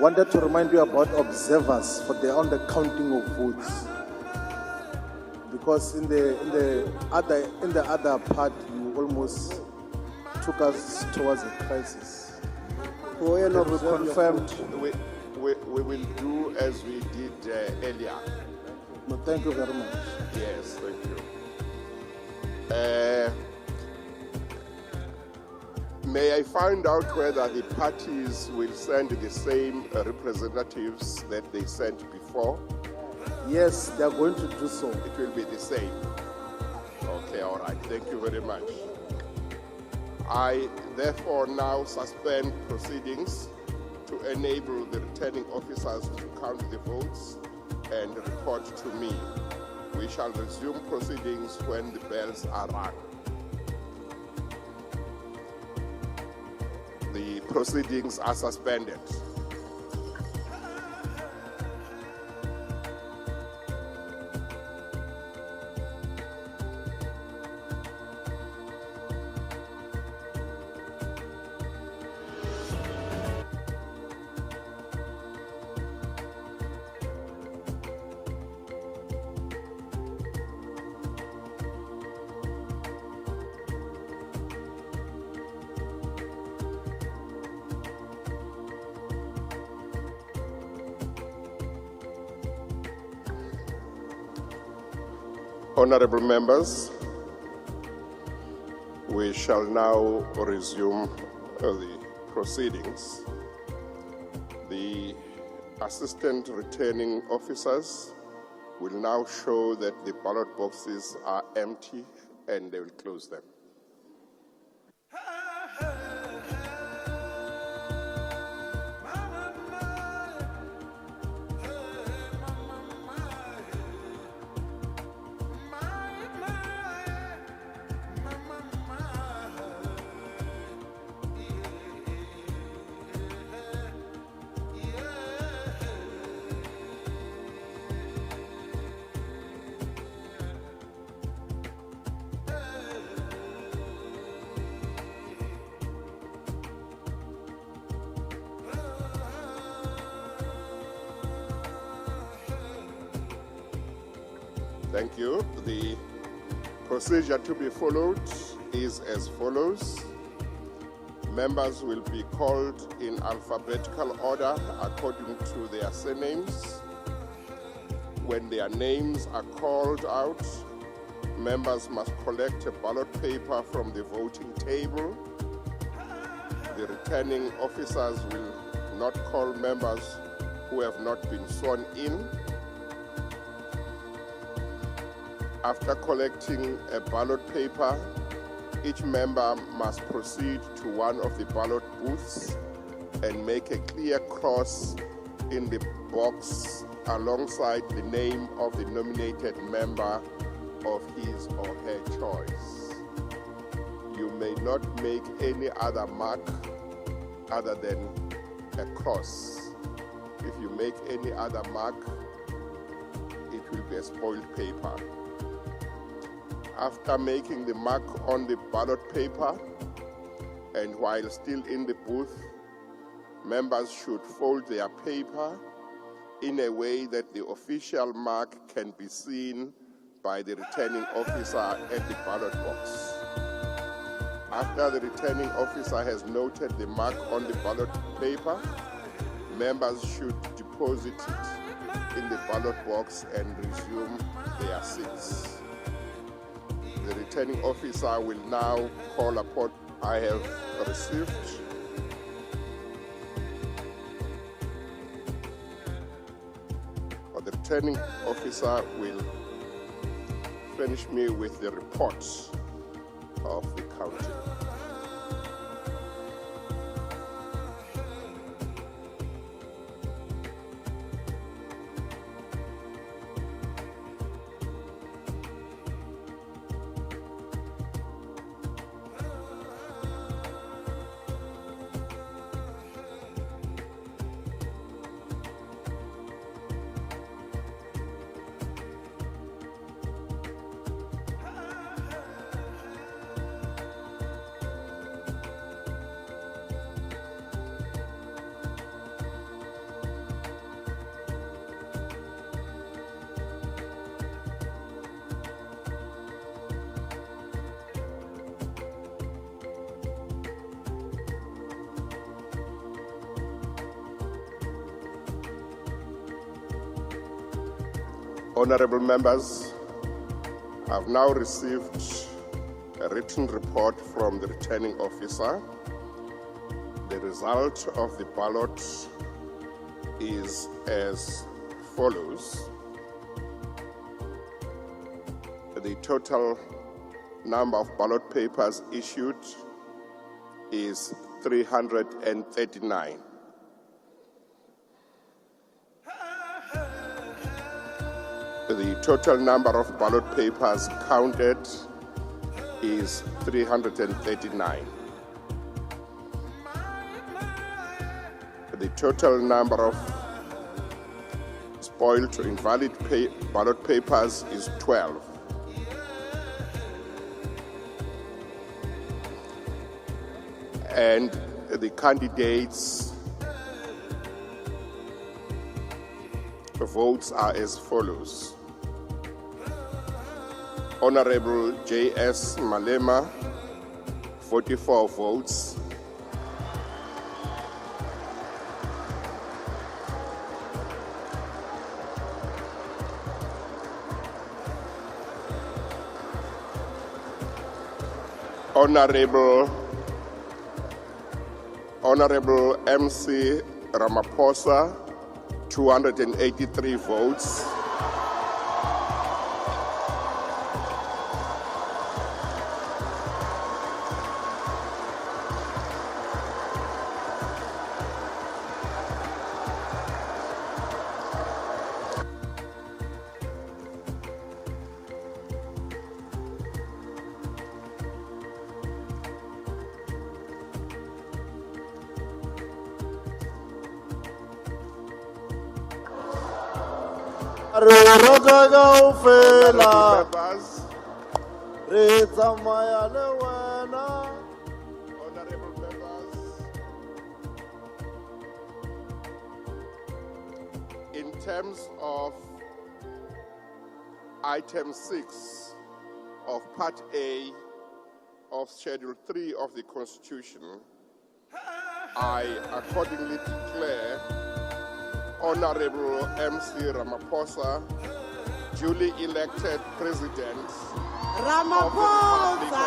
wanted to remind you about observers on the counting of votes, because in the other part you almost took us towards a crisis. We confirmed. We will do as we did earlier. No, thank you very much. Yes, thank you. May I find out whether the parties will send the same representatives that they sent before? Yes, they are going to do so. It will be the same. Okay, all right. Thank you very much. I therefore now suspend proceedings to enable the returning officers to count the votes and report to me. We shall resume proceedings when the bells are rung. The proceedings are suspended. Honorable members, we shall now resume the proceedings. The assistant returning officers will now show that the ballot boxes are empty and they will close them. Thank you. The procedure to be followed is as follows. Members will be called in alphabetical order according to their surnames. When their names are called out, members must collect a ballot paper from the voting table. The returning officers will not call members who have not been sworn in. After collecting a ballot paper, each member must proceed to one of the ballot booths and make a clear cross in the box alongside the name of the nominated member of his or her choice. You may not make any other mark other than a cross. If you make any other mark, it will be a spoiled paper. After making the mark on the ballot paper, and while still in the booth, members should fold their paper in a way that the official mark can be seen by the returning officer at the ballot box. After the returning officer has noted the mark on the ballot paper, members should deposit it in the ballot box and resume their seats. The returning officer will now call upon. I have received the returning officer will furnish me with the report of the counting. Honorable members, I've now received a written report from the returning officer. The result of the ballot is as follows. The total number of ballot papers issued is 339. The total number of ballot papers counted is 339. The total number of spoiled or invalid ballot papers is 12. And the candidates' votes are as follows. Honorable J.S. Malema, 44 votes. Honorable MC Ramaphosa, 283 votes. Honorable members, in terms of item 6 of Part A of Schedule 3 of the Constitution, I accordingly declare Honorable MC Ramaphosa duly elected President Ramaphosa.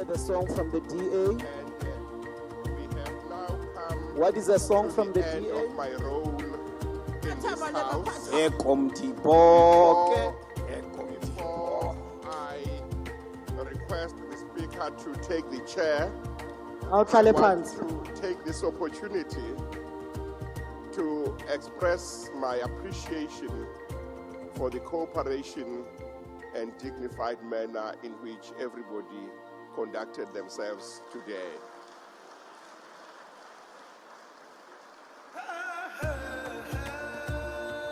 The song from the DA. And we have now come What is the song from the end DA? of my role in this house. Before I request the Speaker to take the chair, I want to take this opportunity to express my appreciation for the cooperation and dignified manner in which everybody conducted themselves today.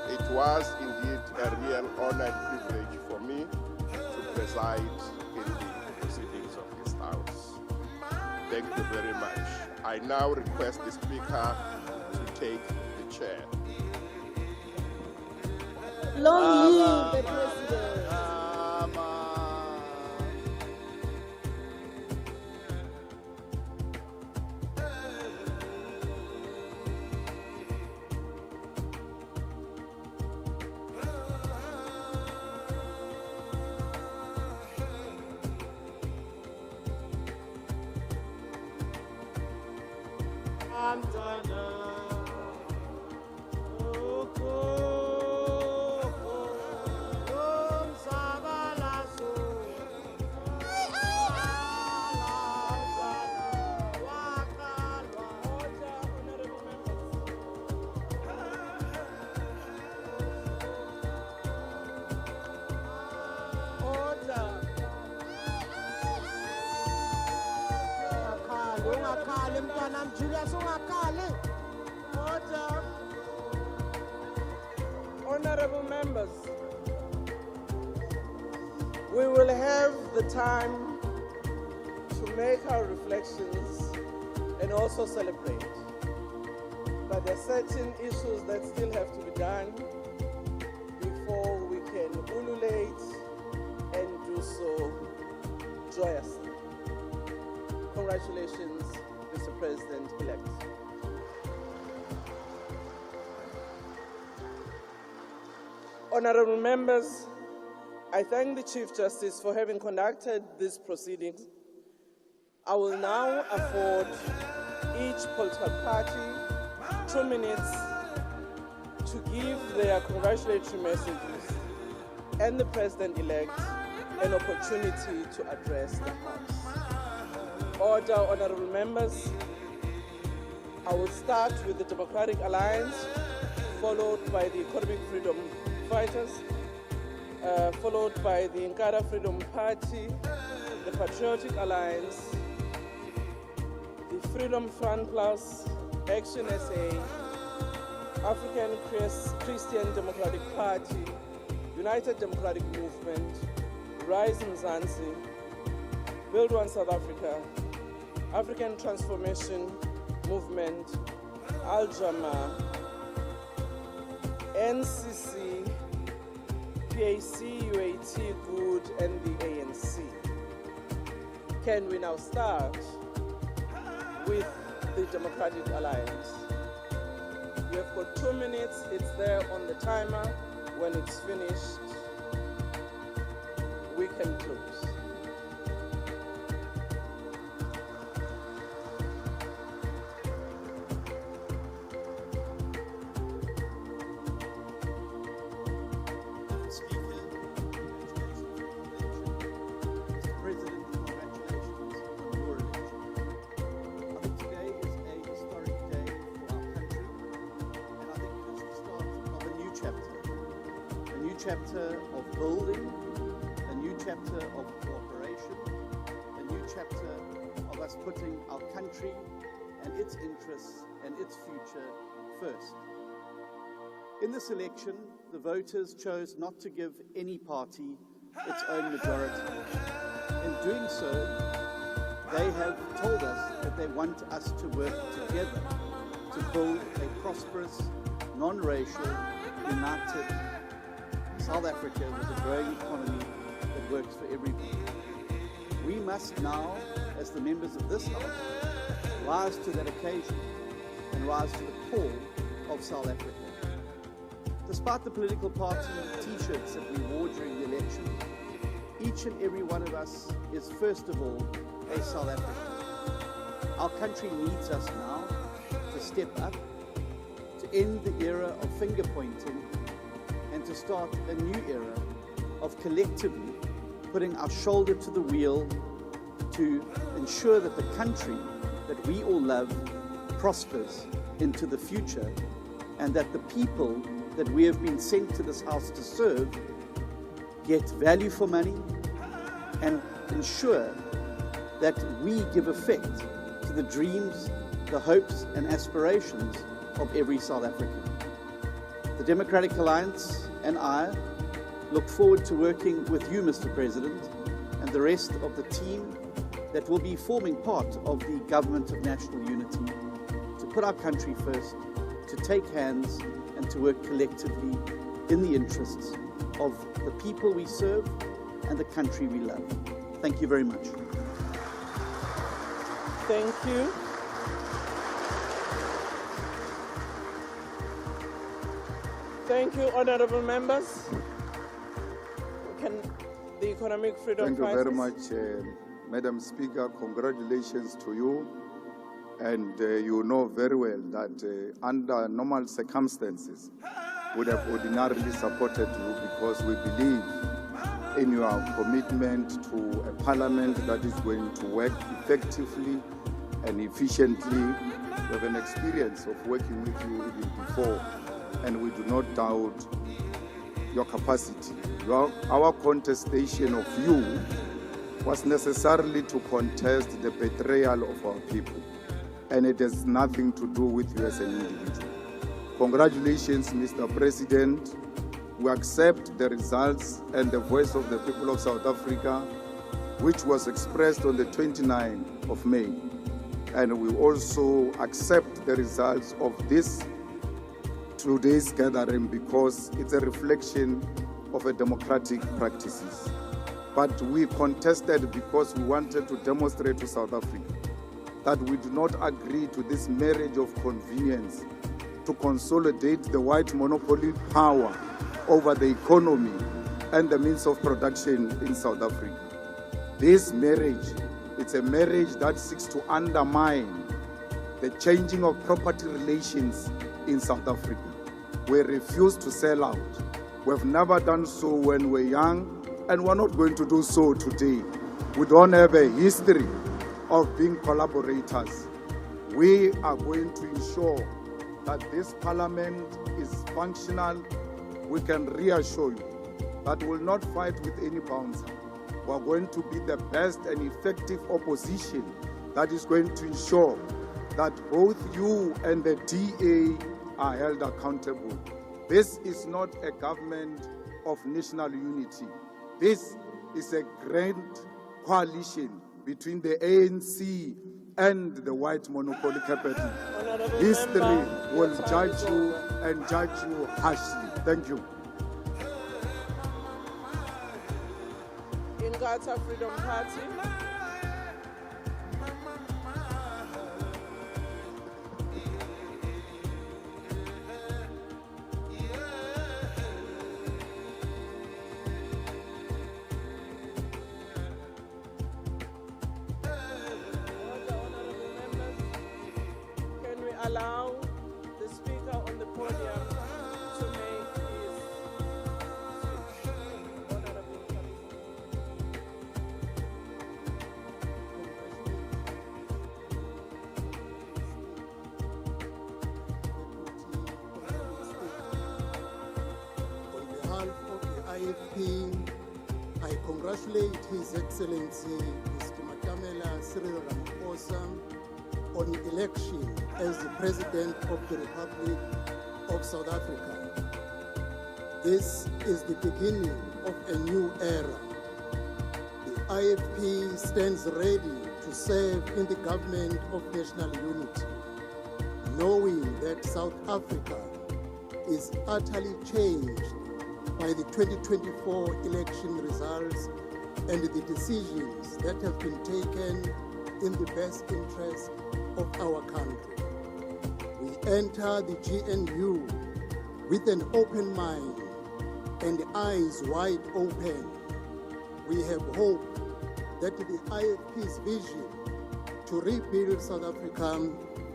It was indeed a real honor and privilege for me to preside in the proceedings of this House. Thank you very much. I now request the Speaker to take the chair. Long live the President. Julius Order. Honorable members, we will have the time to make our reflections and also celebrate. But there are certain issues that still have to be done before we can ululate and do so joyously. Congratulations, Mr. President-elect. Honorable members, I thank the Chief Justice for having conducted these proceedings. I will now afford each political party 2 minutes to give their congratulatory messages and the President-elect an opportunity to address the House. Order, honorable members. I will start with the Democratic Alliance, followed by the Economic Freedom Fighters, followed by the Nkara Freedom Party, the Patriotic Alliance, the Freedom Front Plus, Action SA, African Christian Democratic Party, United Democratic Movement, Rise Mzansi, Build One South Africa, African Transformation Movement, Al-Jama, NCC, PAC, UAT, Good, and the ANC. Can we now start with the Democratic Alliance? You have got 2 minutes, it's there on the timer. When it's finished, we can close. Chapter of building, a new chapter of cooperation, a new chapter of us putting our country and its interests and its future first. In this election, the voters chose not to give any party its own majority. In doing so, they have told us that they want us to work together to build a prosperous, non-racial, united South Africa with a growing economy that works for everybody. We must now, as the members of this House, rise to that occasion and rise to the call of South Africa. Despite the political party t-shirts that we wore during the election, each and every one of us is first of all a South African. Our country needs us now to step up, to end the era of finger pointing, and to start a new era of collectively putting our shoulder to the wheel to ensure that the country that we all love prospers into the future, and that the people that we have been sent to this house to serve get value for money and ensure that we give effect to the dreams, the hopes and aspirations of every South African. The Democratic Alliance and I look forward to working with you, Mr. President, and the rest of the team that will be forming part of the Government of National Unity to put our country first, to take hands and to work collectively in the interests of the people we serve and the country we love. Thank you very much. Thank you. Thank you, honorable members. Can the Economic Freedom Thank you Fighters... very much, Madam Speaker. Congratulations to you And you know very well that under normal circumstances, would have ordinarily supported you because we believe in your commitment to a parliament that is going to work effectively and efficiently. We have an experience of working with you even before, and we do not doubt your capacity. Our contestation of you was necessarily to contest the betrayal of our people, and it has nothing to do with you as an individual. Congratulations, Mr. President. We accept the results and the voice of the people of South Africa, which was expressed on the 29th of May. And we also accept the results of today's gathering because it's a reflection of a democratic practices. But we contested because we wanted to demonstrate to South Africa that we do not agree to this marriage of convenience to consolidate the white monopoly power over the economy and the means of production in South Africa. This marriage, it's a marriage that seeks to undermine the changing of property relations in South Africa. We refuse to sell out. We've never done so when we're young, and we're not going to do so today. We don't have a history of being collaborators. We are going to ensure that this parliament is functional. We can reassure you that we will not fight with any bouncer. We are going to be the best and effective opposition that is going to ensure that both you and the DA are held accountable. This is not a government of national unity. This is a grand coalition between the ANC and the white monopoly capital. History will judge you and judge you harshly. Thank you. Ingata Freedom Party. Allow the speaker on the podium to make his speech. Honorable On behalf of the IFP, I congratulate His Excellency Mr. Cyril Ramaphosa on election as the President of the Republic of South Africa. This is the beginning of a new era. The IFP stands ready to serve in the government of national unity, knowing that South Africa is utterly changed by the 2024 election results and the decisions that have been taken in the best interest of our country. We enter the GNU with an open mind and eyes wide open. We have hope that the IFP's vision to rebuild South Africa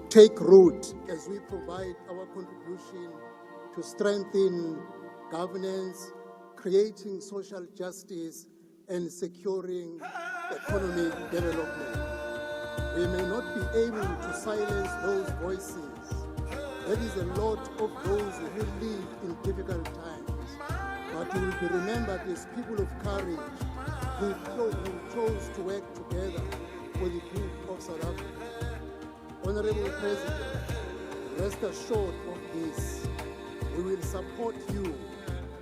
take root as we provide our contribution to strengthen governance, creating social justice, and securing economic development. We may not be able to silence those voices. There is a lot of those who live in difficult times, but we will be remembered as people of courage who chose to work together for the good of South Africa. Honorable President, rest assured of this. We will support you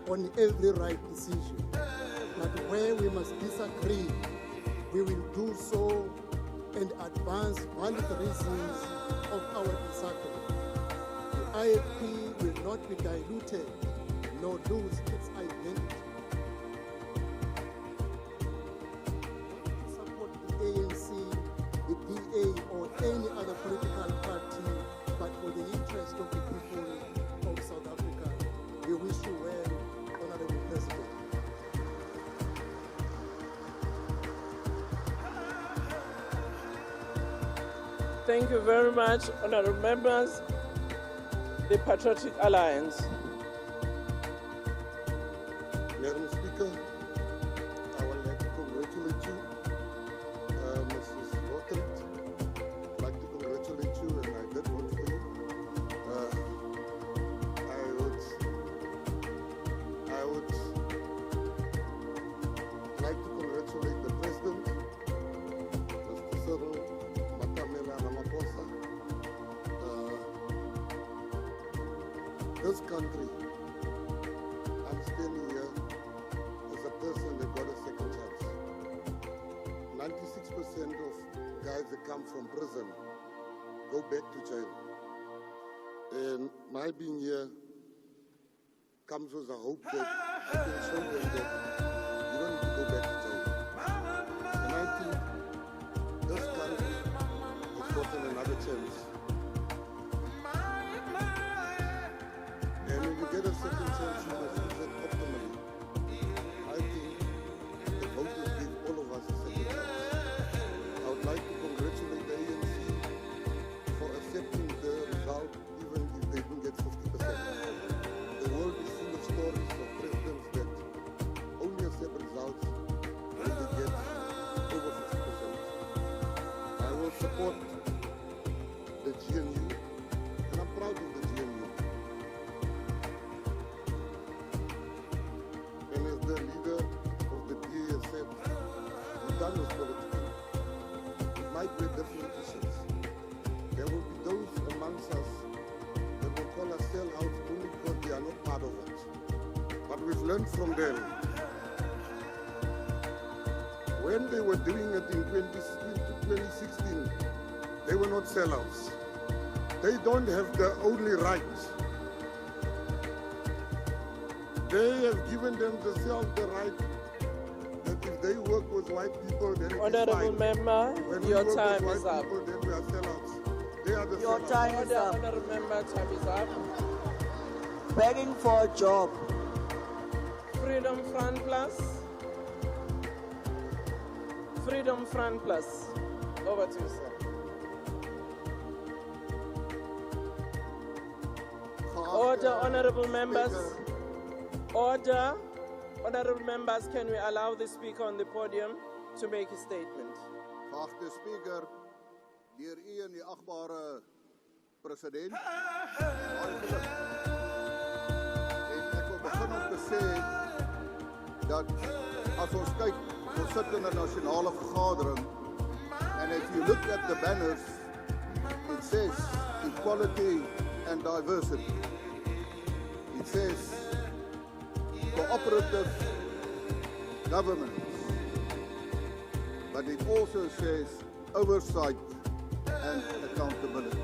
on every right decision, but where we must disagree, we will do so and advance valid reasons of our disagreement. The IFP will not be diluted nor lose its identity. Support the ANC, the DA, or any other political party, but for the interest of the people of South Africa. We wish you well, Honorable President. Thank you very much, honorable members. The Patriotic Alliance. Madam Speaker, I would like to congratulate you, Mrs. Lawton. I'd like to congratulate you, and I did vote for you. I would like to congratulate the President, Mr. Cyril Ramaphosa. This country, I'm standing here as a person that got a second chance. 96% of guys that come from prison go back to jail. And my being here comes with a hope that I can show them that you don't need to go back to jail. And I think this country has gotten another chance. And when you get a second chance, you must use it optimally. I think the voters give all of us a second chance. I would like to congratulate the ANC for accepting the result, even if they didn't get 50%. The world is full of stories of presidents that only accept results when they get over 50%. I will support the GNU, and I'm proud of the GNU. And as the leader of the DA has said, we're done with politics. It might be different issues. There will be those amongst us that will call us sellouts only because they are not part of it. But we've learned from them. When they were doing it in 2016, they were not sellouts. They don't have the only right. They have given themselves the right that if they work with white people, then it is Honorable fine. member, When we your work time with is white up. people, then we are sellouts. They are the Your sellouts. time is up. Honorable member, time is up. Begging for a job. Freedom Front Plus. Freedom Front Plus. Over to you, sir. Order, honorable members. Order. Honorable members, can we allow the speaker on the podium to make a statement? Geachte Speaker, deur u en die agbare president, baie geluk. En ek wil begin om te sê dat as ons kyk, ons sit in 'n nasionale vergadering, and if you look at the banners, it says equality and diversity. It says cooperative government. But it also says oversight and accountability.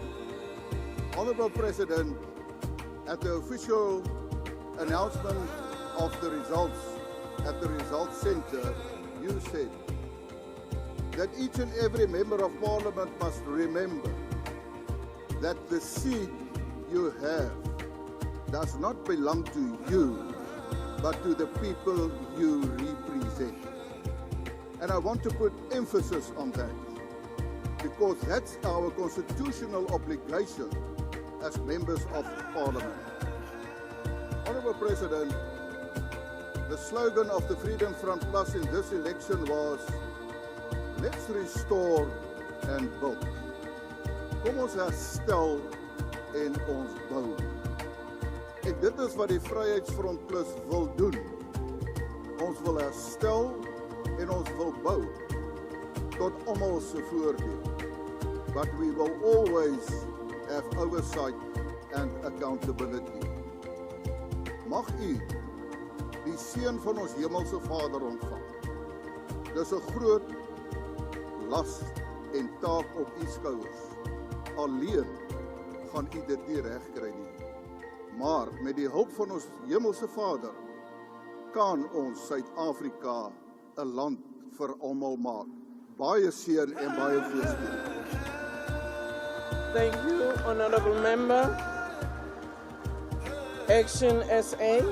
Honorable President, at the official announcement of the results at the Results Center, you said that each and every member of Parliament must remember that the seat you have does not belong to you, but to the people you represent. And I want to put emphasis on that, because that's our constitutional obligation as members of Parliament. Honorable President, the slogan of the Freedom Front Plus in this election was, let's restore and build. Kom ons herstel en ons bou. En dit is wat die Vryheidsfront Plus wil doen. Ons wil herstel en ons wil bou tot almal se voordeel. But we will always have oversight and accountability. Mag u die seën van ons hemelse Vader ontvang. Dis 'n groot las en taak op u skouers. Alleen gaan u dit nie regkry nie. Maar met die hulp van ons hemelse Vader kan ons Suid-Afrika 'n land vir almal maak. Baie seën en baie voorspoed. Thank you, honorable member. Action SA.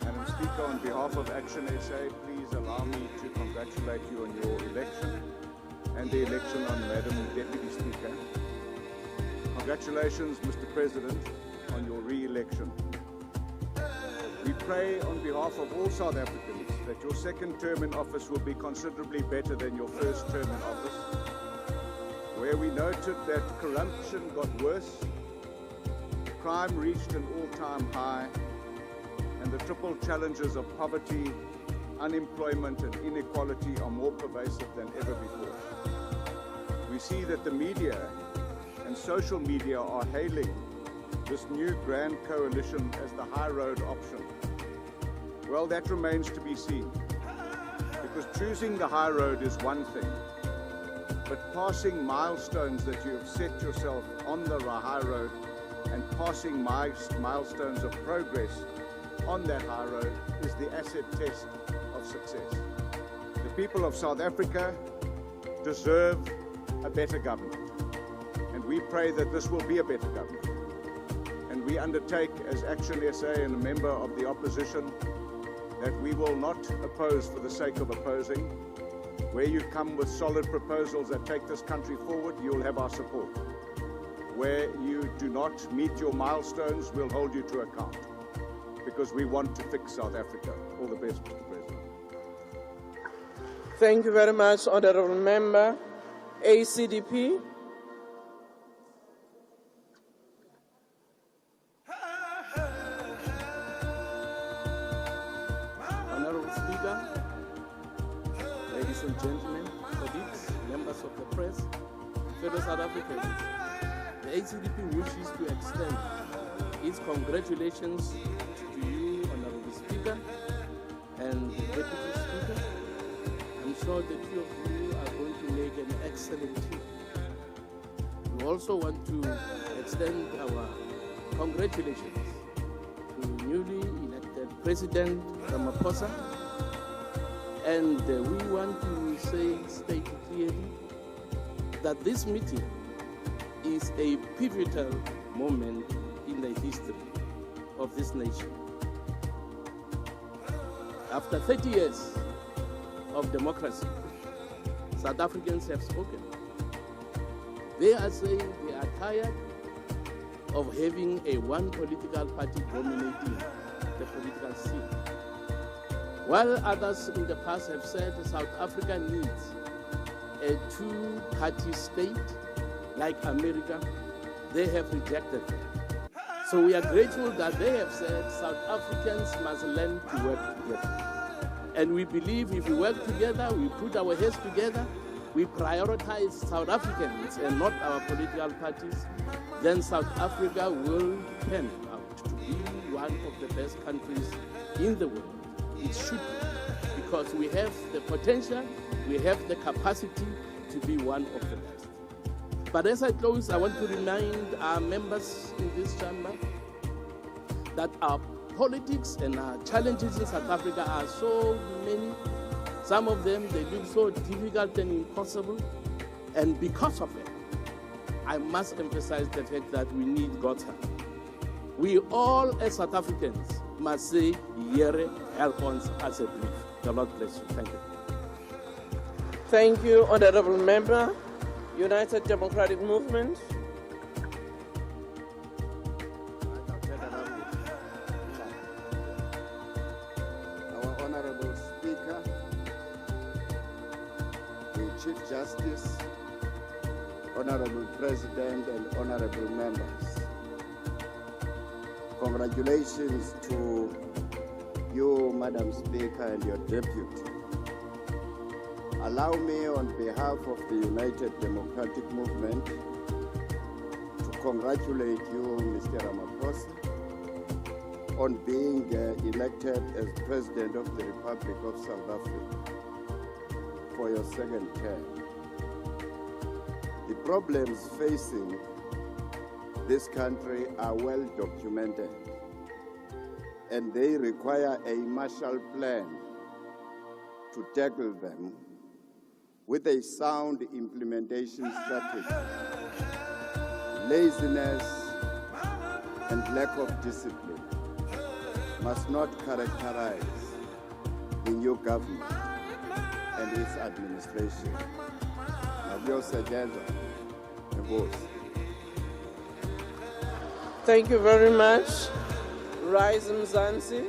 Madam Speaker, on behalf of Action SA, please please allow me to congratulate you on your election and the election on Madam Deputy Speaker. Congratulations, Mr. President, on your re-election. We pray on behalf of all South Africans that your second term in office will be considerably better than your first term in office, where we noted that corruption got worse, crime reached an all-time high, and the triple challenges of poverty, unemployment, and inequality are more pervasive than ever before. We see that the media and social media are hailing this new grand coalition as the high road option. Well, that remains to be seen, because choosing the high road is one thing, but passing milestones that you have set yourself on the high road and passing milestones of progress on that high road is the acid test of success. The people of South Africa deserve a better government, and we pray that this will be a better government. And we undertake as Action SA and a member of the opposition that we will not oppose for the sake of opposing. Where you come with solid proposals that take this country forward, you'll have our support. Where you do not meet your milestones, we'll hold you to account, because we want to fix South Africa. All the best, Mr. President. Thank you very much, Honourable Member. ACDP. Honourable Speaker, ladies and gentlemen, colleagues, members of the press, fellow South Africans, the ACDP wishes to extend its congratulations to you, Honourable Speaker, and the Deputy Speaker. I'm sure the two of you are going to make an excellent team. We also want to extend our congratulations to newly elected President Ramaphosa, and we want to state clearly that this meeting is a pivotal moment in the history of this nation. After 30 years of democracy, South Africans have spoken. They are saying they are tired of having a one political party dominating the political scene. While others in the past have said South Africa needs a two-party state like America, they have rejected it. So we are grateful that they have said South Africans must learn to work together. And we believe if we work together, we put our heads together, we prioritize South Africans and not our political parties, then South Africa will turn out to be one of the best countries in the world. It should be, because we have the potential, we have the capacity to be one of the best. But as I close, I want to remind our members in this chamber that our politics and our challenges in South Africa are so many. Some of them, they look so difficult and impossible. And because of it, I must emphasize the fact that we need God's help. We all, as South Africans, must say, Yere, help us as a brief. The Lord bless you. Thank you. Thank you, Honourable Member. United Democratic Movement. Our Honourable Speaker, the Chief Justice, Honourable President and Honourable Members. Congratulations to you, Madam Speaker, and your Deputy. Allow me, on behalf of the United Democratic Movement, to congratulate you, Mr. Ramaphosa, on being elected as President of the Republic of South Africa for your second term. The problems facing this country are well documented, and they require a Marshall Plan to tackle them with a sound implementation strategy. Laziness and lack of discipline must not characterize the new government and its administration. Nakuyosetshenzwa. Enkosi. Thank you very much. Rise Mzansi.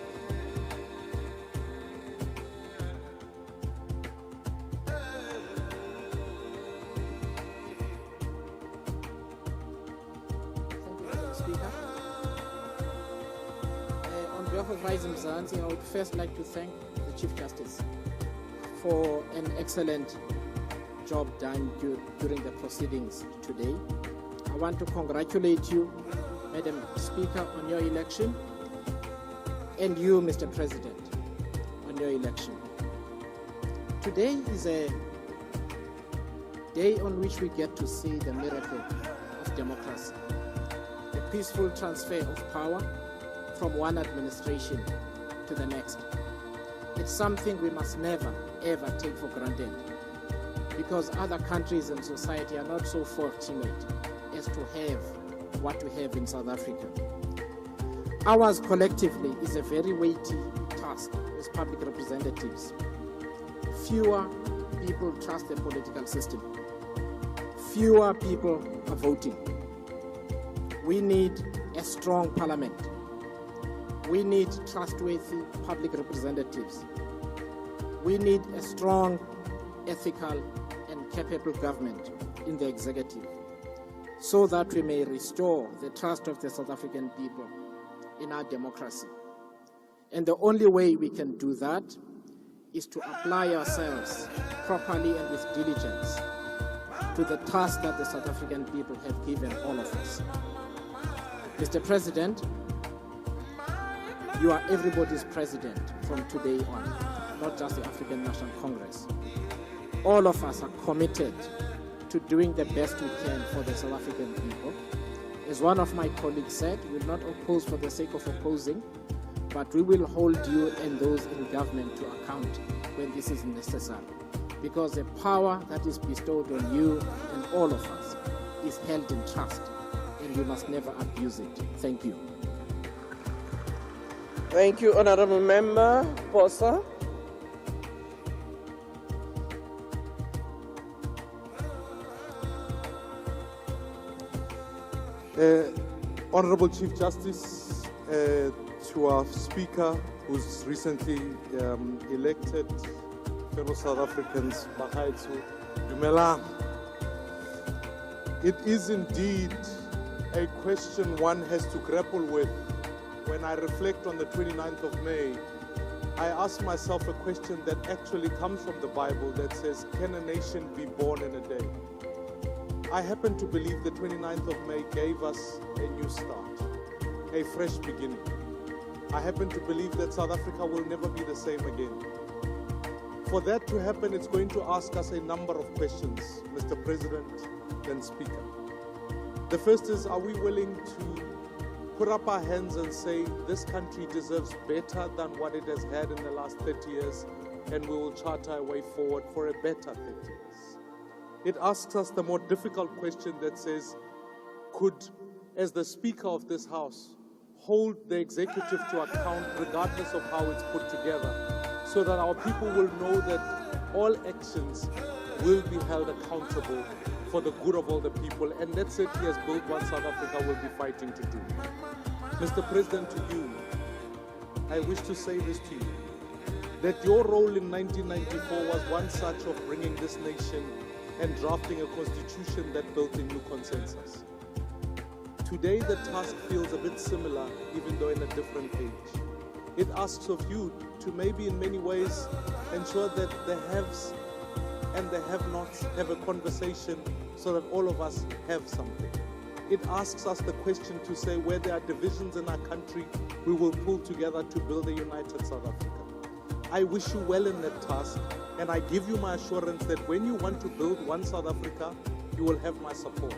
Speaker. On behalf of Rise Mzansi, I would first like to thank the Chief Justice for an excellent job done during the proceedings today. I want to congratulate you, Madam Speaker, on your election, and you, Mr. President, on your election. Today is a day on which we get to see the miracle of democracy, the peaceful transfer of power from one administration to the next. It's something we must never, ever take for granted, because other countries and society are not so fortunate as to have what we have in South Africa. Ours collectively is a very weighty task as public representatives. Fewer people trust the political system. Fewer people are voting. We need a strong parliament. We need trustworthy public representatives. We need a strong, ethical, and capable government in the executive, so that we may restore the trust of the South African people in our democracy. And the only way we can do that is to apply ourselves properly and with diligence to the task that the South African people have given all of us. Mr. President, you are everybody's president from today on, not just the African National Congress. All of us are committed to doing the best we can for the South African people. As one of my colleagues said, we will not oppose for the sake of opposing, but we will hold you and those in government to account when this is necessary. Because the power that is bestowed on you and all of us is held in trust, and we must never abuse it. Thank you. Thank you, Honorable Member Posa. Honorable Chief Justice, to our Speaker, who's recently elected, fellow South Africans, Bagaetsho, Dumelang. It is indeed a question one has to grapple with. When I reflect on the 29th of May, I ask myself a question that actually comes from the Bible that says, can a nation be born in a day? I happen to believe the 29th of May gave us a new start, a fresh beginning. I happen to believe that South Africa will never be the same again. For that to happen, it's going to ask us a number of questions, Mr. President and Speaker. The first is, are we willing to put up our hands and say this country deserves better than what it has had in the last 30 years, and we will chart our way forward for a better 30 years? It asks us the more difficult question that says, could, as the Speaker of this House, hold the executive to account regardless of how it's put together, so that our people will know that all actions will be held accountable for the good of all the people, and that's it, he has built what South Africa will be fighting to do. Mr. President, to you, I wish to say this to you, that your role in 1994 was one such of bringing this nation and drafting a constitution that built a new consensus. Today, the task feels a bit similar, even though in a different age. It asks of you to maybe in many ways ensure that the haves and the have-nots have a conversation so that all of us have something. It asks us the question to say, where there are divisions in our country, we will pull together to build a united South Africa. I wish you well in that task, and I give you my assurance that when you want to build one South Africa, you will have my support.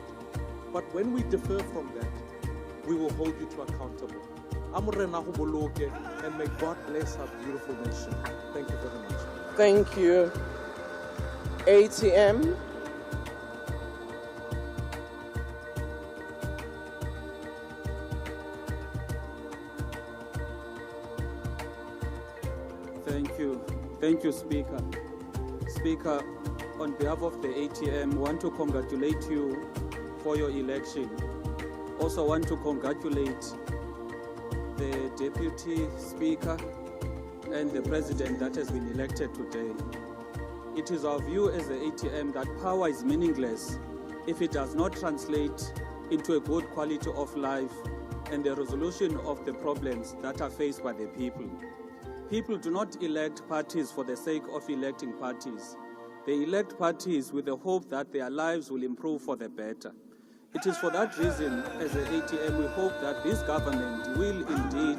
But when we differ from that, we will hold you to accountable. And may God bless our beautiful nation. Thank you very much. Thank you. ATM. Thank you, Thank you, Speaker. Speaker, on behalf of the ATM, want to congratulate you for your election. Also want to congratulate the Deputy Speaker and the President that has been elected today. It is our view as the ATM that power is meaningless if it does not translate into a good quality of life and the resolution of the problems that are faced by the people. People do not elect parties for the sake of electing parties. They elect parties with the hope that their lives will improve for the better. It is for that reason, as the ATM, we hope that this government will indeed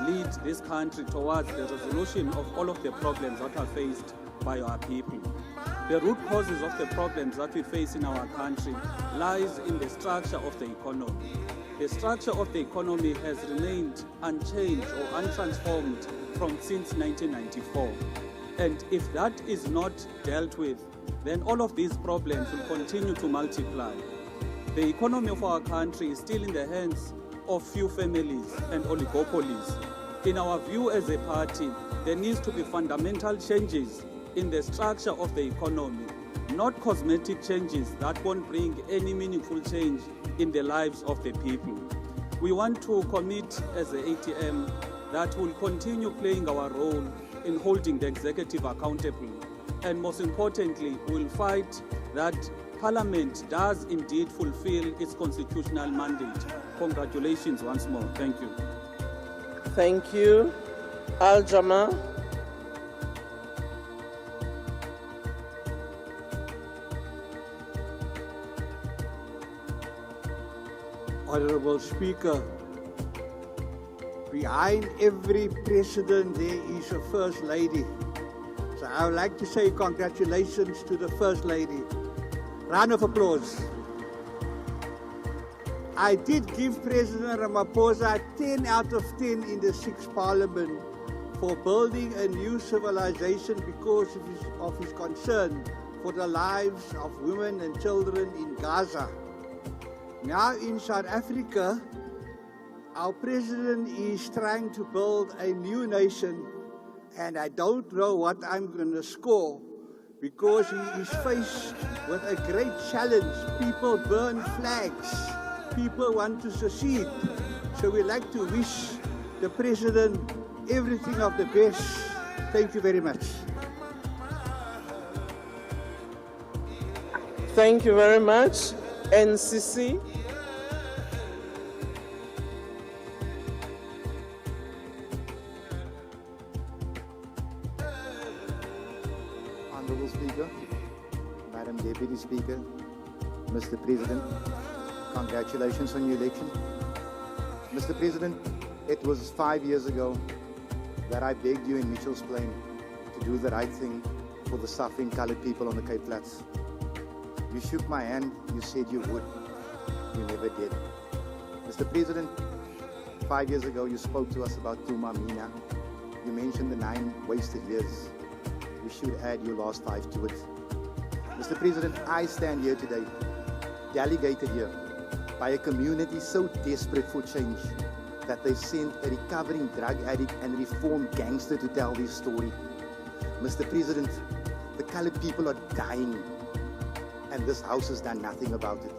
lead this country towards the resolution of all of the problems that are faced by our people. The root causes of the problems that we face in our country lies in the structure of the economy. The structure of the economy has remained unchanged or untransformed since 1994. And if that is not dealt with, then all of these problems will continue to multiply. The economy of our country is still in the hands of few families and oligopolies. In our view as a party, there needs to be fundamental changes in the structure of the economy, not cosmetic changes that won't bring any meaningful change in the lives of the people. We want to commit as the ATM that will continue playing our role in holding the executive accountable. And most importantly, we'll fight that Parliament does indeed fulfill its constitutional mandate. Congratulations once more. Thank you. Thank you. Al-Jama. Honorable Speaker, behind every president there is a First Lady. So I would like to say congratulations to the First Lady. Round of applause. I did give President Ramaphosa 10 out of 10 in the 6th Parliament for building a new civilization because of his concern for the lives of women and children in Gaza. Now in South Africa, our president is trying to build a new nation, and I don't know what I'm going to score because he is faced with a great challenge. People burn flags. People want to secede. So we like to wish the president everything of the best. Thank you very much. Thank you very much. NCC. Honorable Speaker, Madam Deputy Speaker, Mr. President, congratulations on your election. Mr. President, it was 5 years ago that I begged you in Mitchell's Plain to do the right thing for the suffering colored people on the Cape Flats. You shook my hand, you said you would. You never did. Mr. President, 5 years ago you spoke to us about Tuma Mina. You mentioned the 9 wasted years. You should add your last 5 to it. Mr. President, I stand here today, delegated here by a community so desperate for change that they sent a recovering drug addict and reformed gangster to tell their story. Mr. President, the colored people are dying, and this House has done nothing about it.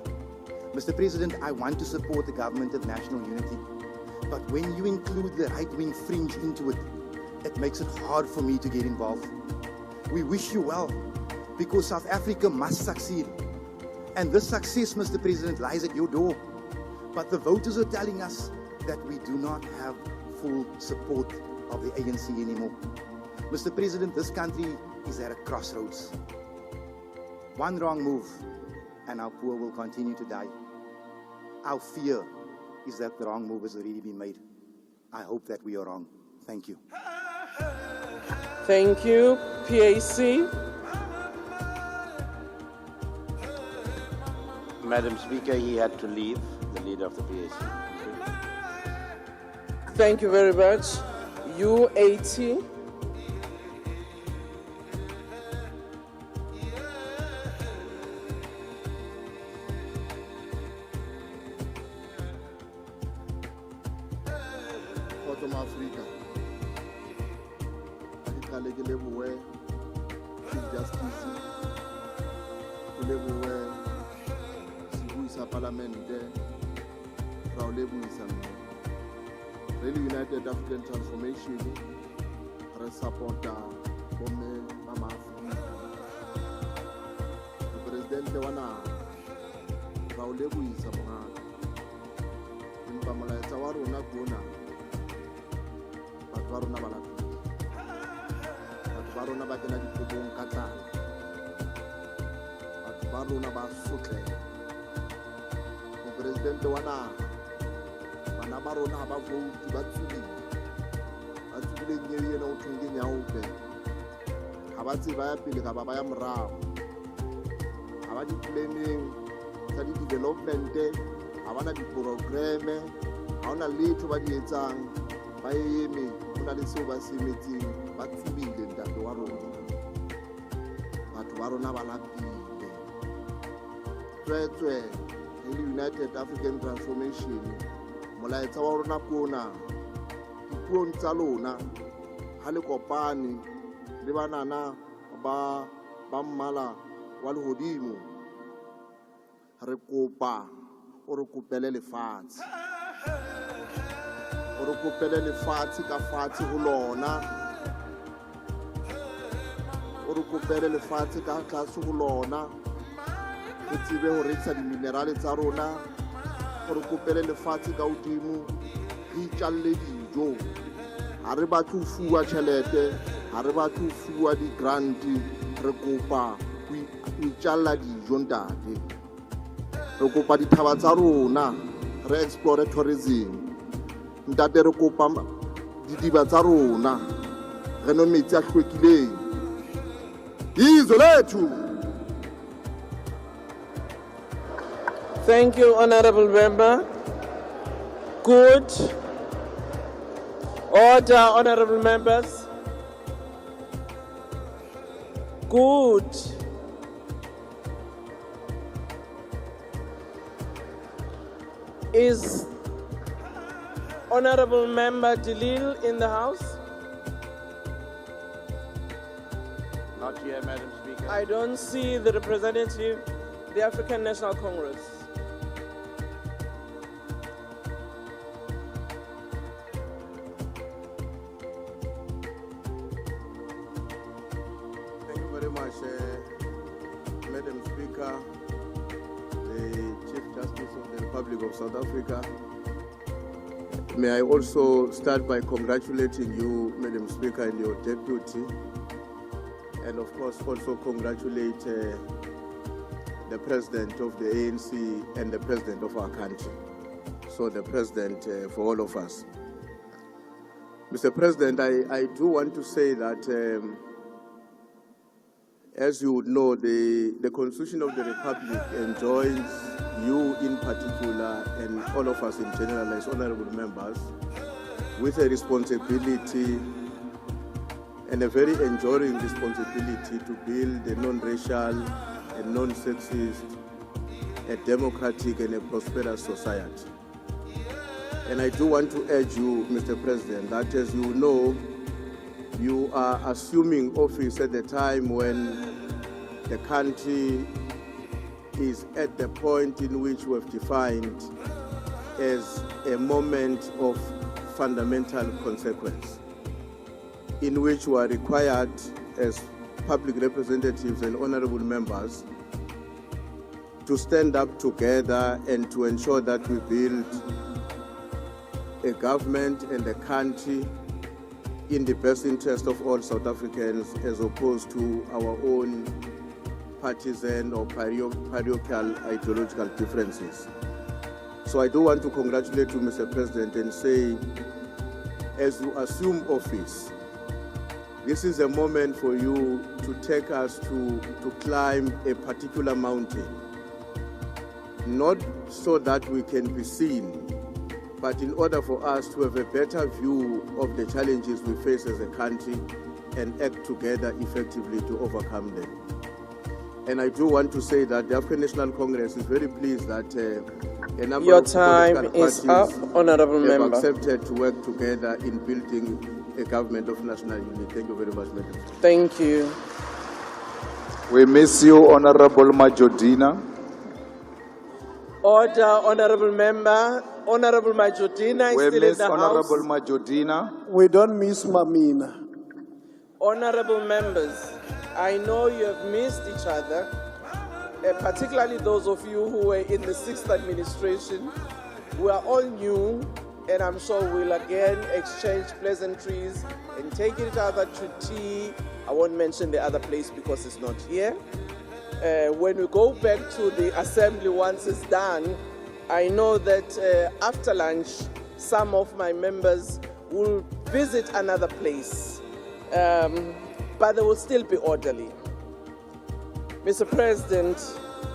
Mr. President, I want to support the government of national unity, but when you include the right-wing fringe into it, it makes it hard for me to get involved. We wish you well, because South Africa must succeed. And this success, Mr. President, lies at your door. But the voters are telling us that we do not have full support of the ANC anymore. Mr. President, this country is at a crossroads. One wrong move, and our poor will continue to die. Our fear is that the wrong move has already been made. I hope that we are wrong. Thank you. Thank you. PAC. Madam Speaker, he had to leave, the leader of the PAC. Thank you very much. UAT. Bottom Africa. qale ke lebohe Chief Justice ke lebohe sebui sa Palamente ra o lebohisa mme Really United African Transformation re supporta bomme ba maAfrika Mopresidente wa naha ra o lebohisa mongaka empa molaetsa wa rona bona batho ba rona ba lapile batho ba rona ba kena dikobong ka tlala batho ba rona ba sotlela Mopresidente wa naha bana ba rona ha ba vote ba tsubile nyeyena o thweng nyaope ha ba tseba ya pele ka ba ya morao ha ba di-planning tsa di-development ha ba na di-programe ha ona letho ba di etsang ba eme ho na le seo ba se emetseng ba tsubile ntate wa rona batho ba rona ba lapile tswetswe le United African Transformation molaetsa wa rona kona dipuong tsa lona ha le kopane le banana ba mmala wa lehodimo re kopa o re kopele lefatshe ka fatshe ho lona o re kopele lefatshe ka tlase ho lona re tsebe ho rekisa diminerale tsa rona o re kopele lefatshe ka hodimo re itjalle dijo ha re batho fuwa tjhelete ha re batho fuwa di-grant re kopa ho itjalla dijo ntate re kopa dithaba tsa rona re explore tourism ntate re kopa didiba tsa rona re no metsi a hlwekileng izwe lethu. Thank you, Honorable Member. Good. Order, Honorable Members. Good. Is Honorable Member Delil in the House? Not here, Madam Speaker. I don't see the representative, the African National Congress. Thank you very much, Madam Speaker, the Chief Justice of the Republic of South Africa. May I also start by congratulating you, Madam Speaker, and your deputy, and of course also congratulate the President of the ANC and the President of our country. So the President for all of us. Mr. President, I do want to say that as you would know, the Constitution of the Republic enjoins you in particular and all of us in general as honorable members with a responsibility and a very enduring responsibility to build a non-racial and non-sexist, a democratic and a prosperous society. And I do want to urge you, Mr. President, that as you know, you are assuming office at the time when the country is at the point in which we have defined as a moment of fundamental consequence, in which we are required as public representatives and honorable members to stand up together and to ensure that we build a government and a country in the best interest of all South Africans, as opposed to our own partisan or parochial ideological differences. So I do want to congratulate you, Mr. President, and say, as you assume office, this is a moment for you to take us to climb a particular mountain, not so that we can be seen, but in order for us to have a better view of the challenges we face as a country and act together effectively to overcome them. And I do want to say that the African National Congress is very pleased that a number Your of time political is up, parties Honorable have Member. accepted to work together in building a government of national unity. Thank you very much, Madam Speaker. Thank you. We miss you, Honorable Majodina. Order, Honorable Member. Honorable Majodina is We still in miss the Honorable House. Majodina. We don't miss Mamina. Honorable members, I know you have missed each other, particularly those of you who were in the 6th administration. We are all new, and I'm sure we'll again exchange pleasantries and take each other to tea. I won't mention the other place because it's not here. When we go back to the assembly once it's done, I know that after lunch, some of my members will visit another place, but they will still be orderly. Mr. President,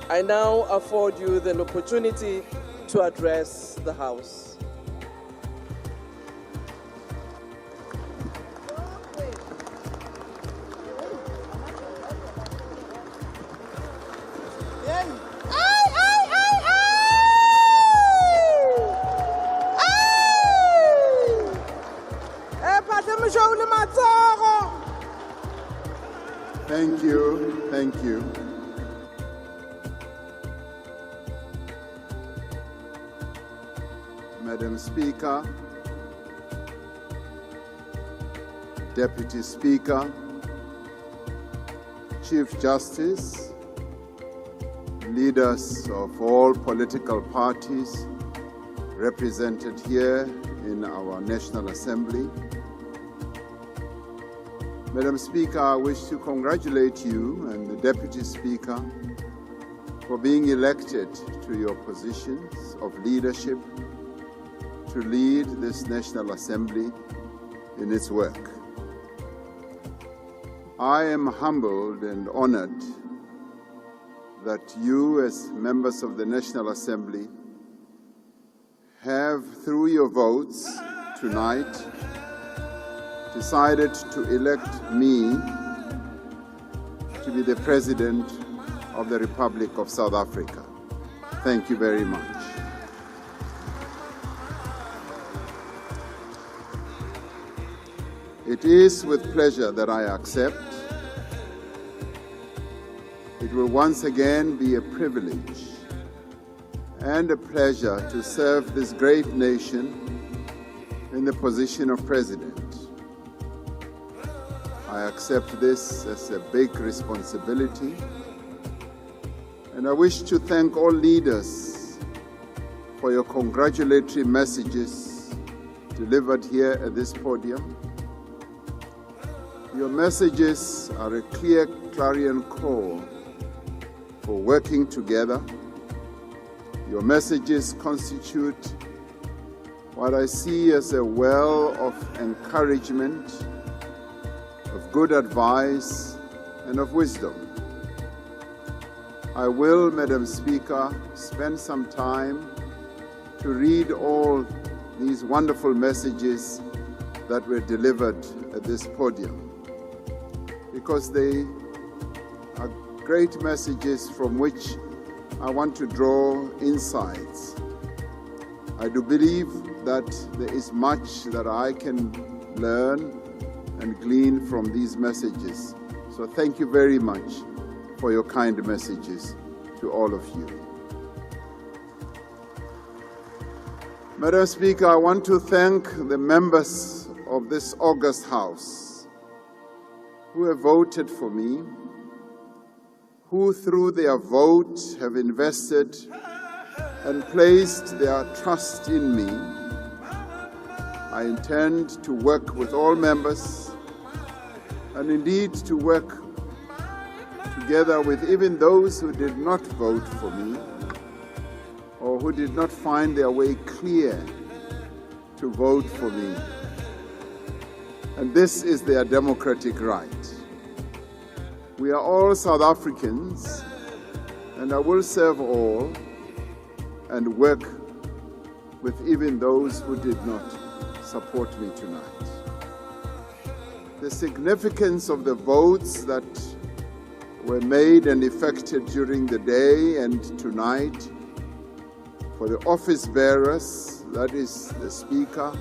I now afford you the opportunity to address the House. Thank you, thank you. Madam Speaker, Deputy Speaker, Chief Justice, leaders of all political parties represented here in our National Assembly. Madam Speaker, I wish to congratulate you and the Deputy Speaker for being elected to your positions of leadership to lead this National Assembly in its work. I am humbled and honored that you, as members of the National Assembly, have, through your votes tonight, decided to elect me to be the President of the Republic of South Africa. Thank you very much. It is with pleasure that I accept. It will once again be a privilege and a pleasure to serve this great nation in the position of President. I accept this as a big responsibility, and I wish to thank all leaders for your congratulatory messages delivered here at this podium. Your messages are a clear clarion call for working together. Your messages constitute what I see as a well of encouragement, of good advice, and of wisdom. I will, Madam Speaker, spend some time to read all these wonderful messages that were delivered at this podium, because they are great messages from which I want to draw insights. I do believe that there is much that I can learn and glean from these messages. So thank you very much for your kind messages to all of you. Madam Speaker, I want to thank the members of this august House who have voted for me, who through their vote have invested and placed their trust in me. I intend to work with all members and indeed to work together with even those who did not vote for me or who did not find their way clear to vote for me. And this is their democratic right. We are all South Africans, and I will serve all and work with even those who did not support me tonight. The significance of the votes that were made and effected during the day and tonight for the office bearers, that is the Speaker,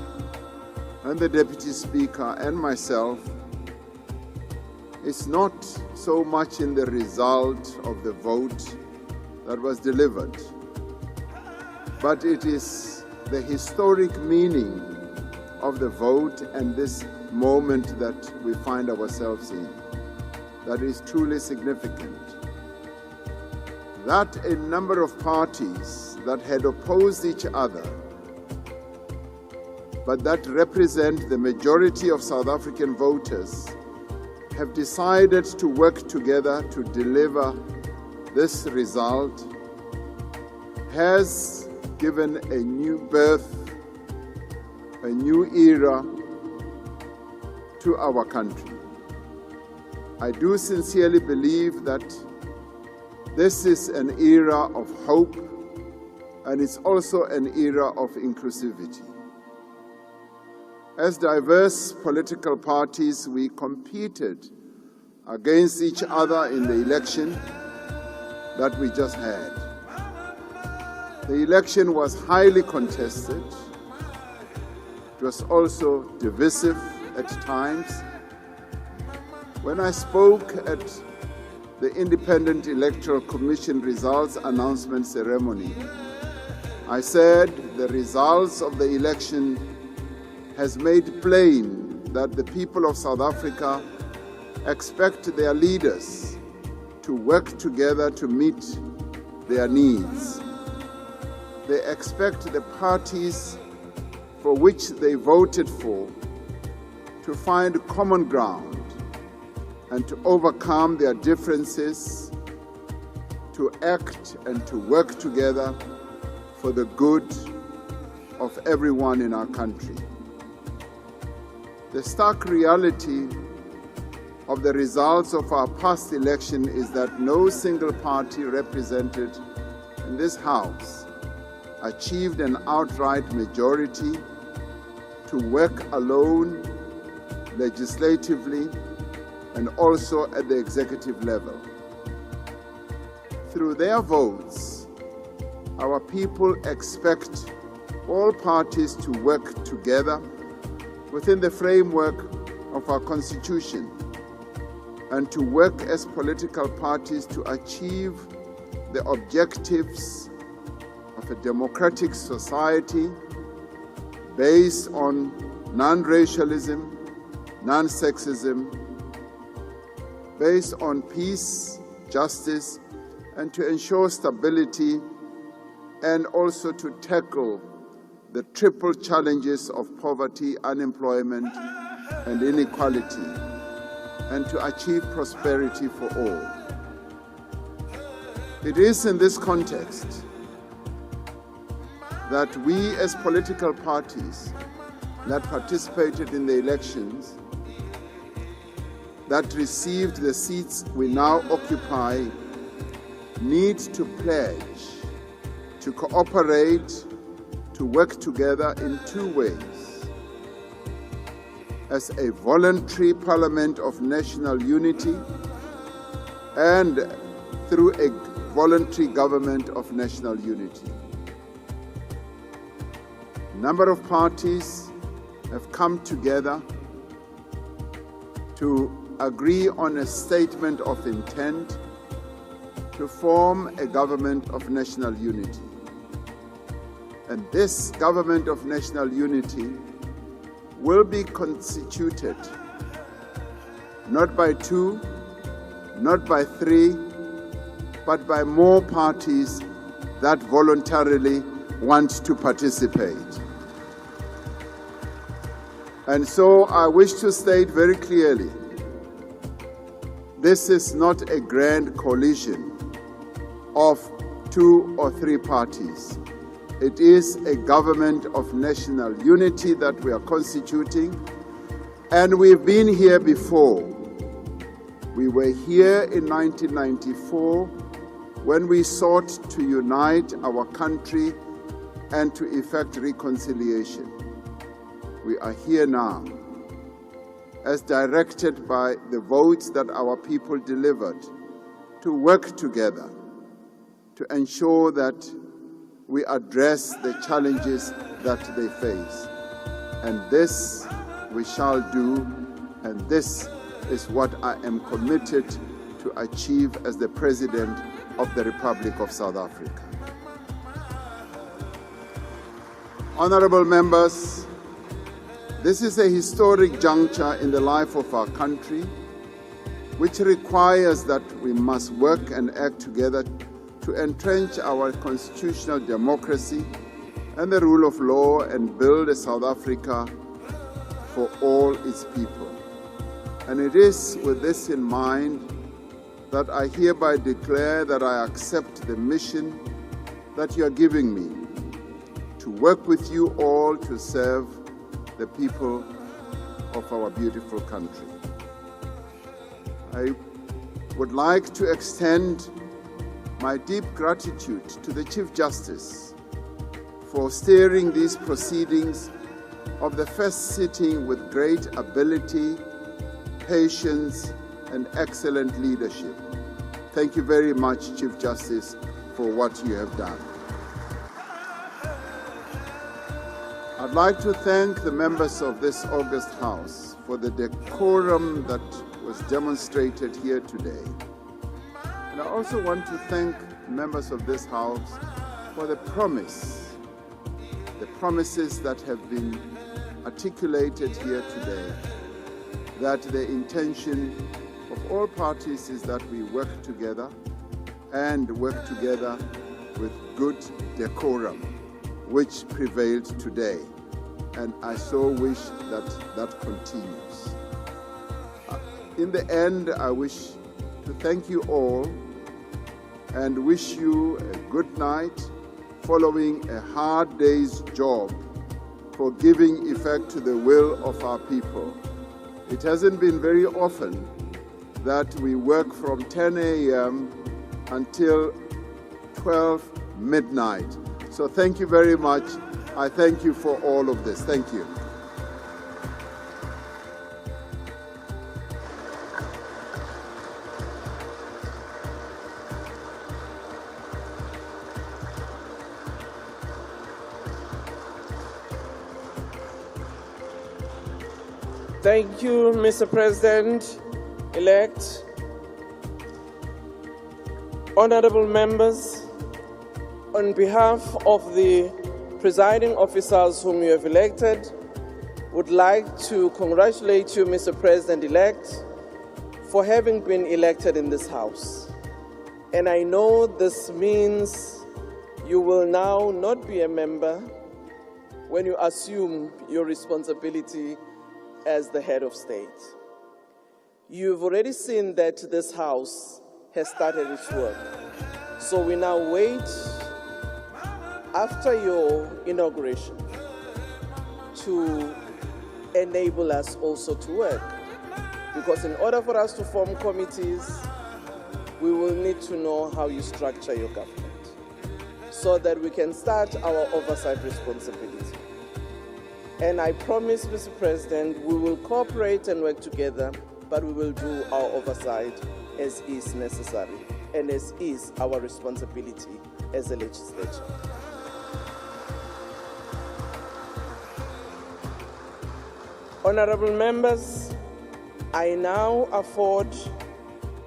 and the Deputy Speaker and myself is not so much in the result of the vote that was delivered, but it is the historic meaning of the vote and this moment that we find ourselves in that is truly significant. That a number of parties that had opposed each other, but that represent the majority of South African voters, have decided to work together to deliver this result has given a new birth, a new era to our country. I do sincerely believe that this is an era of hope, and it's also an era of inclusivity. As diverse political parties, we competed against each other in the election that we just had. The election was highly contested. It was also divisive at times. When I spoke at the Independent Electoral Commission results announcement ceremony, I said the results of the election has made plain that the people of South Africa expect their leaders to work together to meet their needs. They expect the parties for which they voted for to find common ground and to overcome their differences, to act and to work together for the good of everyone in our country. The stark reality of the results of our past election is that no single party represented in this House achieved an outright majority to work alone, legislatively, and also at the executive level. Through their votes, our people expect all parties to work together within the framework of our Constitution and to work as political parties to achieve the objectives of a democratic society based on non-racialism, non-sexism, based on peace, justice, and to ensure stability, and also to tackle the triple challenges of poverty, unemployment, and inequality, and to achieve prosperity for all. It is in this context that we as political parties that participated in the elections, that received the seats we now occupy, need to pledge to cooperate, to work together in two ways: as a voluntary parliament of national unity and through a voluntary government of national unity. A number of parties have come together to agree on a statement of intent to form a government of national unity. And this government of national unity will be constituted not by two, not by three, but by more parties that voluntarily want to participate. And so I wish to state very clearly, this is not a grand coalition of two or three parties. It is a government of national unity that we are constituting, and we've been here before. We were here in 1994 when we sought to unite our country and to effect reconciliation. We are here now, as directed by the votes that our people delivered, to work together to ensure that we address the challenges that they face. And this we shall do, and this is what I am committed to achieve as the President of the Republic of South Africa. Honorable members, this is a historic juncture in the life of our country, which requires that we must work and act together to entrench our constitutional democracy and the rule of law and build a South Africa for all its people. And it is with this in mind that I hereby declare that I accept the mission that you are giving me to work with you all to serve the people of our beautiful country. I would like to extend my deep gratitude to the Chief Justice for steering these proceedings of the first sitting with great ability, patience, and excellent leadership. Thank you very much, Chief Justice, for what you have done. I'd like to thank the members of this august House for the decorum that was demonstrated here today. And I also want to thank members of this House for the promises that have been articulated here today, that the intention of all parties is that we work together and work together with good decorum, which prevailed today. And I so wish that that continues. In the end, I wish to thank you all and wish you a good night following a hard day's job for giving effect to the will of our people. It hasn't been very often that we work from 10 a.m. until 12 midnight. So thank you very much. I thank you for all of this. Thank you. Thank you, Mr. President-elect. Honorable members, on behalf of the presiding officers whom you have elected, would like to congratulate you, Mr. President-elect, for having been elected in this House. And I know this means you will now not be a member when you assume your responsibility as the head of state. You've already seen that this House has started its work. So we now wait after your inauguration to enable us also to work. Because in order for us to form committees, we will need to know how you structure your government so that we can start our oversight responsibility. And I promise, Mr. President, we will cooperate and work together, but we will do our oversight as is necessary and as is our responsibility as a legislature. Honorable members, I now afford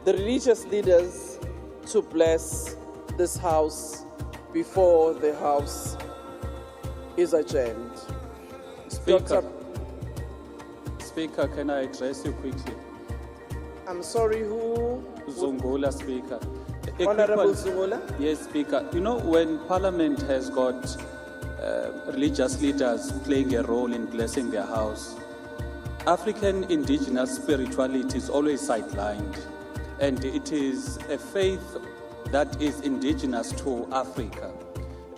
the religious leaders to bless this House before the House is adjourned. Speaker, can I address you quickly? I'm sorry, who? Zungula, Speaker. Honorable Zungula? Yes, Speaker. You know, when Parliament has got religious leaders playing a role in blessing their house, African indigenous spirituality is always sidelined. And it is a faith that is indigenous to Africa.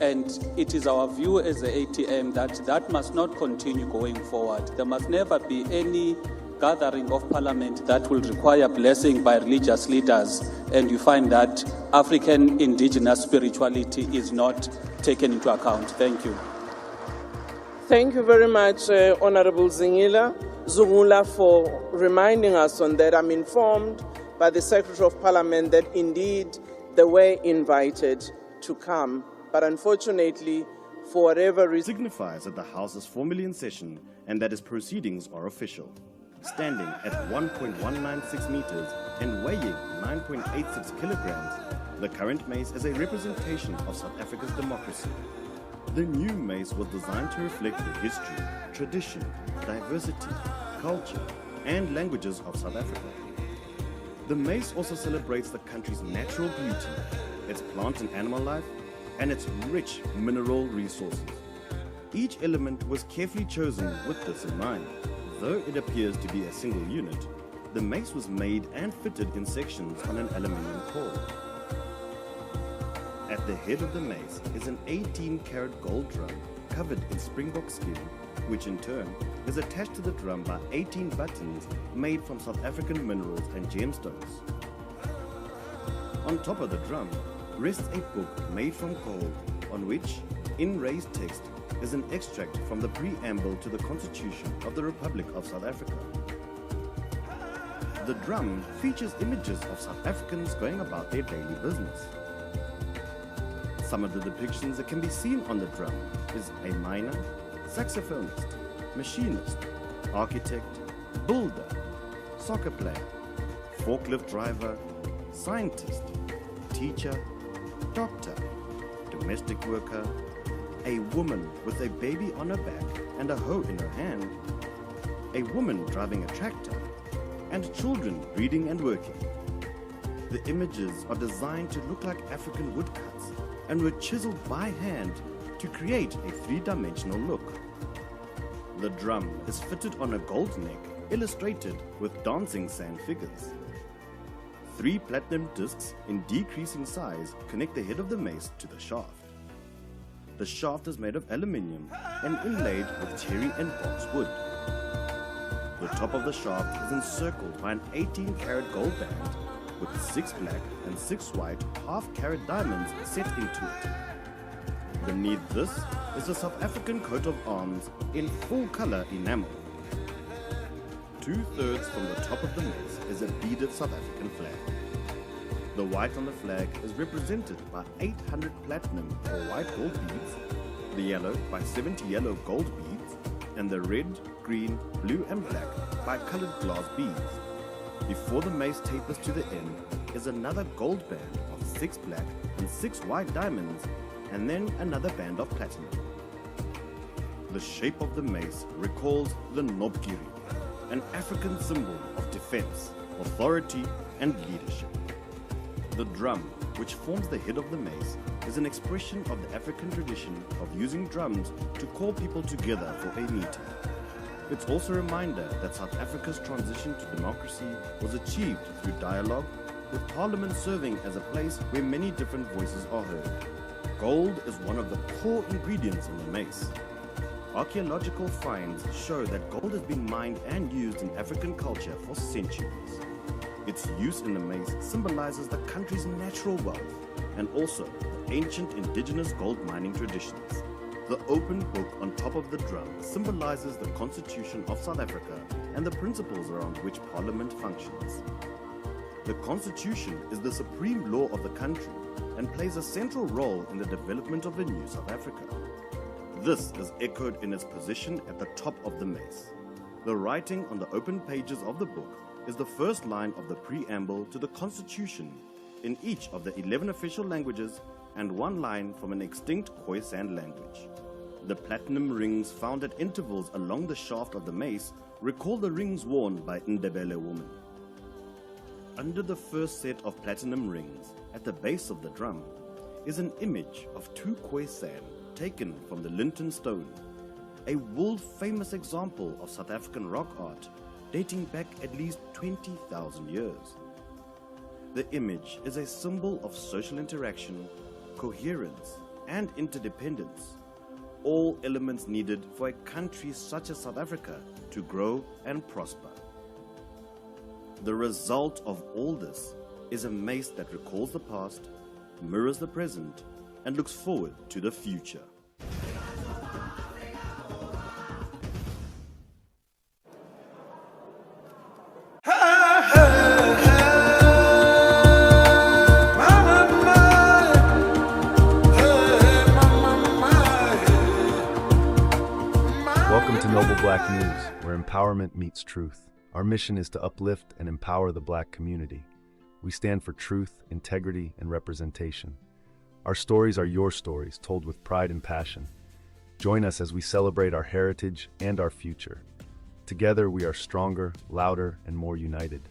And it is our view as the ATM that must not continue going forward. There must never be any gathering of Parliament that will require blessing by religious leaders, and you find that African indigenous spirituality is not taken into account. Thank you. Thank you very much, Honorable Zungula, for reminding us on that. I'm informed by the Secretary of Parliament that indeed they were invited to come. But unfortunately, for whatever reason. Signifies that the House is formally in session and that its proceedings are official. Standing at 1.196 meters and weighing 9.86 kilograms, the current mace is a representation of South Africa's democracy. The new mace was designed to reflect the history, tradition, diversity, culture, and languages of South Africa. The mace also celebrates the country's natural beauty, its plant and animal life, and its rich mineral resources. Each element was carefully chosen with this in mind. Though it appears to be a single unit, the mace was made and fitted in sections on an aluminium core. At the head of the mace is an 18-karat gold drum covered in springbok skin, which in turn is attached to the drum by 18 buttons made from South African minerals and gemstones. On top of the drum rests a book made from gold on which, in raised text, is an extract from the preamble to the Constitution of the Republic of South Africa. The drum features images of South Africans going about their daily business. Some of the depictions that can be seen on the drum is a miner, saxophonist, machinist, architect, builder, soccer player, forklift driver, scientist, teacher, doctor, domestic worker, a woman with a baby on her back and a hoe in her hand, a woman driving a tractor, and children reading and working. The images are designed to look like African woodcuts and were chiseled by hand to create a three-dimensional look. The drum is fitted on a gold neck illustrated with dancing sand figures. 3 platinum discs in decreasing size connect the head of the mace to the shaft. The shaft is made of aluminium and inlaid with cherry and box wood. The top of the shaft is encircled by an 18-karat gold band with 6 black and 6 white half-carat diamonds set into it. Beneath this is the South African coat of arms in full-color enamel. 2/3 from the top of the mace is a beaded South African flag. The white on the flag is represented by 800 platinum or white gold beads, the yellow by 70 yellow gold beads, and the red, green, blue and black by colored glass beads. Before the mace tapers to the end is another gold band of 6 black and 6 white diamonds, and then another band of platinum. The shape of the mace recalls the Nobgiri, an African symbol of defense, authority, and leadership. The drum, which forms the head of the mace, is an expression of the African tradition of using drums to call people together for a meeting. It's also a reminder that South Africa's transition to democracy was achieved through dialogue, with Parliament serving as a place where many different voices are heard. Gold is one of the core ingredients in the mace. Archaeological finds show that gold has been mined and used in African culture for centuries. Its use in the mace symbolizes the country's natural wealth and also the ancient indigenous gold mining traditions. The open book on top of the drum symbolizes the Constitution of South Africa and the principles around which Parliament functions. The Constitution is the supreme law of the country and plays a central role in the development of a new South Africa. This is echoed in its position at the top of the mace. The writing on the open pages of the book is the first line of the preamble to the Constitution in each of the 11 official languages and 1 line from an extinct Khoisan language. The platinum rings found at intervals along the shaft of the mace recall the rings worn by Ndebele women. Under the first set of platinum rings, at the base of the drum, is an image of 2 Khoisan taken from the Linton Stone, a world-famous example of South African rock art dating back at least 20,000 years. The image is a symbol of social interaction, coherence, and interdependence, all elements needed for a country such as South Africa to grow and prosper. The result of all this is a mace that recalls the past, mirrors the present, and looks forward to the future. Black News, where empowerment meets truth. Our mission is to uplift and empower the Black community. We stand for truth, integrity, and representation. Our stories are your stories, told with pride and passion. Join us as we celebrate our heritage and our future. Together, we are stronger, louder, and more united.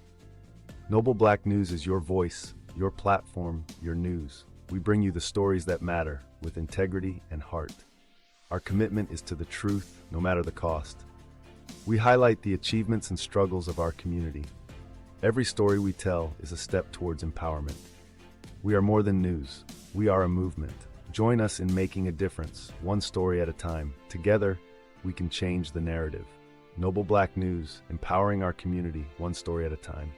Noble Black News is your voice, your platform, your news. We bring you the stories that matter, with integrity and heart. Our commitment is to the truth, no matter the cost. We highlight the achievements and struggles of our community. Every story we tell is a step towards empowerment. We are more than news. We are a movement. Join us in making a difference, one story at a time. Together, we can change the narrative. Noble Black News, empowering our community, one story at a time.